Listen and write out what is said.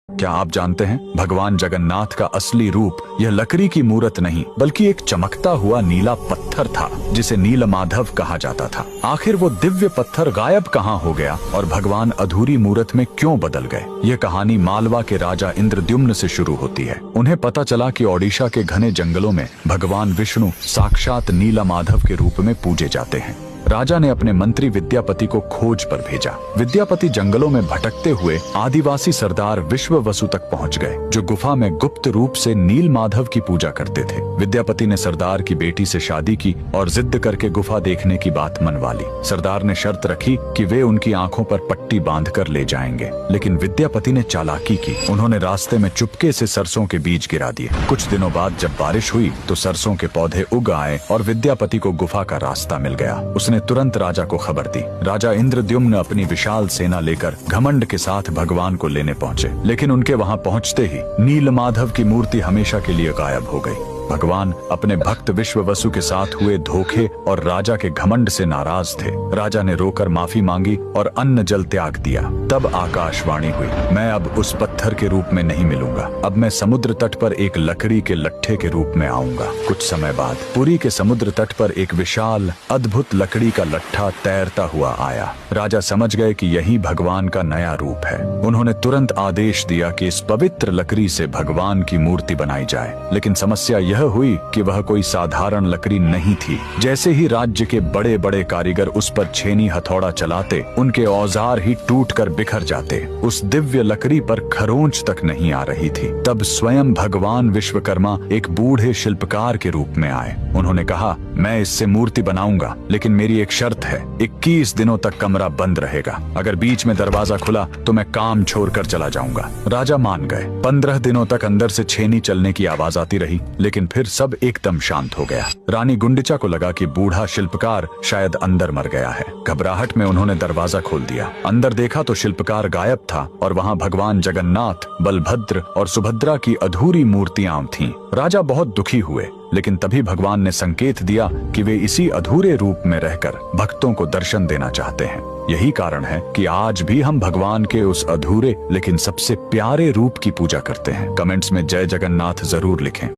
क्या आप जानते हैं भगवान जगन्नाथ का असली रूप यह लकड़ी की मूरत नहीं बल्कि एक चमकता हुआ नीला पत्थर था जिसे नीलमाधव कहा जाता था। आखिर वो दिव्य पत्थर गायब कहाँ हो गया और भगवान अधूरी मूरत में क्यों बदल गए? यह कहानी मालवा के राजा इंद्रद्युम्न से शुरू होती है। उन्हें पता चला कि ओडिशा के घने जंगलों में भगवान विष्णु साक्षात नीलमाधव के रूप में पूजे जाते हैं। राजा ने अपने मंत्री विद्यापति को खोज पर भेजा। विद्यापति जंगलों में भटकते हुए आदिवासी सरदार विश्ववसु तक पहुंच गए, जो गुफा में गुप्त रूप से नीलमाधव की पूजा करते थे। विद्यापति ने सरदार की बेटी से शादी की और जिद करके गुफा देखने की बात मनवा ली। सरदार ने शर्त रखी कि वे उनकी आंखों पर पट्टी बांधकर ले जाएंगे, लेकिन विद्यापति ने चालाकी की। उन्होंने रास्ते में चुपके से सरसों के बीज गिरा दिए। कुछ दिनों बाद जब बारिश हुई तो सरसों के पौधे उग आए और विद्यापति को गुफा का रास्ता मिल गया। उसने तुरंत राजा को खबर दी। राजा इंद्रद्युम्न अपनी विशाल सेना लेकर घमंड के साथ भगवान को लेने पहुंचे, लेकिन उनके वहां पहुंचते ही नीलमाधव की मूर्ति हमेशा के लिए गायब हो गई। भगवान अपने भक्त विश्ववसु के साथ हुए धोखे और राजा के घमंड से नाराज थे। राजा ने रोकर माफी मांगी और अन्न जल त्याग दिया। तब आकाशवाणी हुई, मैं अब उस पत्थर के रूप में नहीं मिलूंगा, अब मैं समुद्र तट पर एक लकड़ी के लट्ठे के रूप में आऊंगा। कुछ समय बाद पुरी के समुद्र तट पर एक विशाल अद्भुत लकड़ी का लट्ठा तैरता हुआ आया। राजा समझ गए कि यही भगवान का नया रूप है। उन्होंने तुरंत आदेश दिया कि इस पवित्र लकड़ी से भगवान की मूर्ति बनाई जाए, लेकिन समस्या यह हुई कि वह कोई साधारण लकड़ी नहीं थी। जैसे ही राज्य के बड़े बड़े कारीगर उस पर छेनी हथौड़ा चलाते, उनके औजार ही टूटकर बिखर जाते। उस दिव्य लकड़ी पर खरोंच तक नहीं आ रही थी। तब स्वयं भगवान विश्वकर्मा एक बूढ़े शिल्पकार के रूप में आए। उन्होंने कहा, मैं इससे मूर्ति बनाऊंगा, लेकिन मेरी एक शर्त है, 21 दिनों तक कमरा बंद रहेगा। अगर बीच में दरवाजा खुला तो मैं काम छोड़कर चला जाऊंगा। राजा मान गए। 15 दिनों तक अंदर से छेनी चलने की आवाज आती रही, लेकिन फिर सब एकदम शांत हो गया। रानी गुंडिचा को लगा कि बूढ़ा शिल्पकार शायद अंदर मर गया है। घबराहट में उन्होंने दरवाजा खोल दिया। अंदर देखा तो शिल्पकार गायब था और वहां भगवान जगन्नाथ, बलभद्र और सुभद्रा की अधूरी मूर्तियां थीं। राजा बहुत दुखी हुए, लेकिन तभी भगवान ने संकेत दिया कि वे इसी अधूरे रूप में रहकर भक्तों को दर्शन देना चाहते हैं। यही कारण है कि आज भी हम भगवान के उस अधूरे लेकिन सबसे प्यारे रूप की पूजा करते हैं। कमेंट्स में जय जगन्नाथ जरूर लिखें।